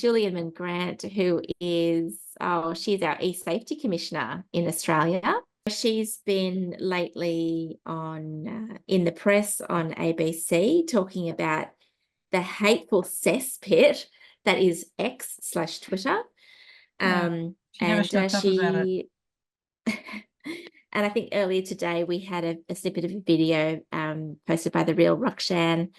Julie Inman Grant, who is, she's our eSaftey Commissioner in Australia. She's been lately on in the press on ABC talking about the hateful cesspit that is X/Twitter. She never shuts up about it. And I think earlier today we had a snippet of a video posted by The Real Roxanne,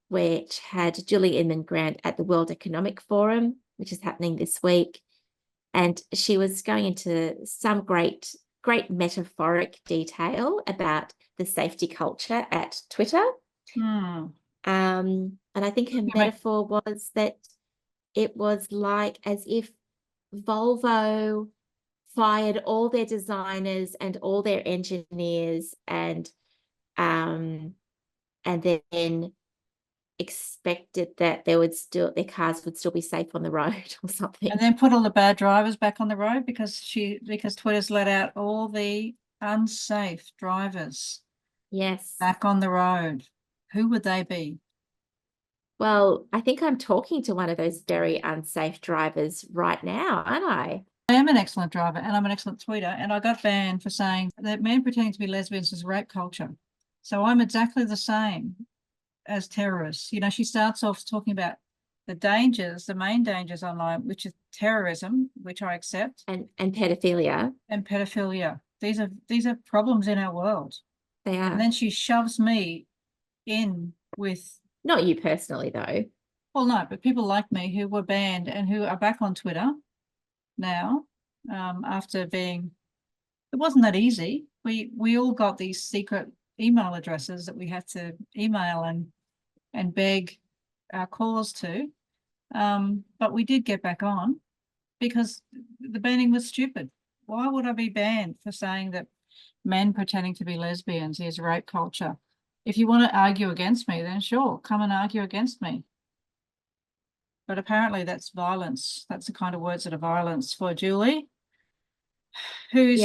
which had Julie Inman Grant at the World Economic Forum, which is happening this week. And she was going into some great metaphoric detail about the safety culture at Twitter. And I think her metaphor was that it was like as if Volvo fired all their designers and all their engineers and then expected that their cars would still be safe on the road or something. And then put all the bad drivers back on the road because Twitter's let out all the unsafe drivers. Yes. Back on the road. Who would they be? Well, I think I'm talking to one of those very unsafe drivers right now, aren't I? I am an excellent driver and I'm an excellent tweeter, and I got banned for saying that men pretending to be lesbians is rape culture. So I'm exactly the same as terrorists. You know, she starts off talking about the dangers, the main dangers online, which is terrorism, which I accept. And pedophilia. And pedophilia. These are problems in our world. They are. And then she shoves me in with... Not you personally, though. Well, no, but people like me who were banned and who are back on Twitter now, after being... It wasn't that easy. We all got these secret email addresses that we had to email and beg our callers to. But we did get back on because the banning was stupid. Why would I be banned for saying that men pretending to be lesbians is rape culture? If you want to argue against me, then sure, come and argue against me. But apparently that's violence. That's the kind of words that are violence for Julie, who's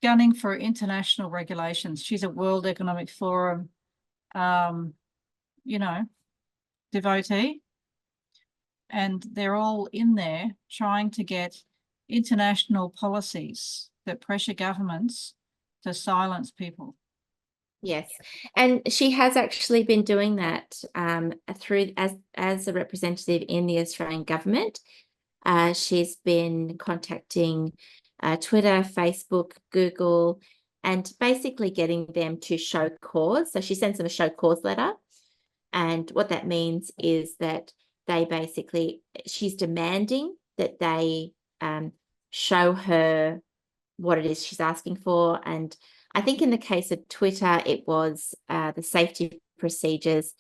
gunning for international regulations. She's a World Economic Forum, devotee. And they're all in there trying to get international policies that pressure governments to silence people. Yes, and she has actually been doing that through as a representative in the Australian government. She's been contacting Twitter, Facebook, Google, and basically getting them to show cause. So she sends them a show cause letter. And what that means is that she's demanding that they show her what it is she's asking for. And I think in the case of Twitter, it was the safety procedures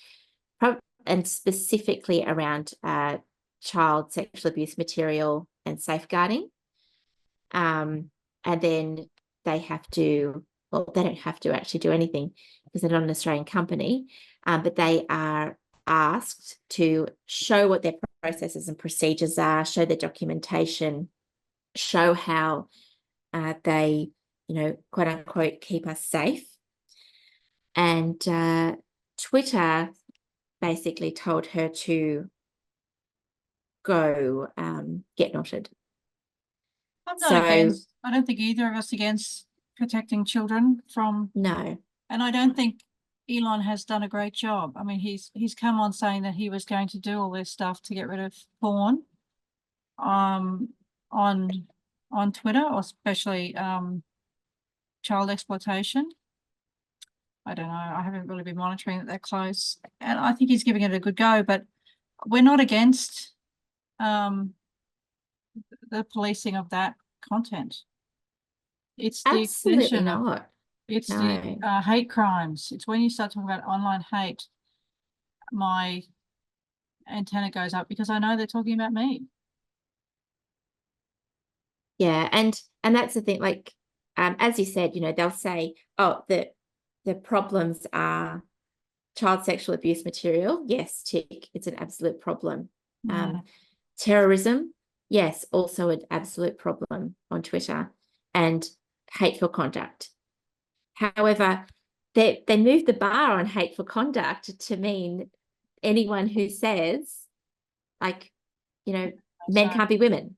and specifically around child sexual abuse material and safeguarding. And then they don't have to actually do anything because they're not an Australian company, but they are asked to show what their processes and procedures are, show their documentation, show how they, quote unquote, keep us safe. And Twitter basically told her to go get knotted. I'm not against, I don't think either of us against protecting children from... No. And I don't think Elon has done a great job. I mean, he's come on saying that he was going to do all this stuff to get rid of porn on Twitter, or especially child exploitation. I don't know. I haven't really been monitoring it that close. And I think he's giving it a good go, but we're not against the policing of that content. It's the extension of the hate crimes. It's when you start talking about online hate, my antenna goes up because I know they're talking about me. Yeah, and that's the thing. Like, as you said, they'll say, "Oh, the problems are child sexual abuse material." Yes, tick. It's an absolute problem. Terrorism, yes, also an absolute problem on Twitter, and hateful conduct. However, they moved the bar on hateful conduct to mean anyone who says like, men can't be women.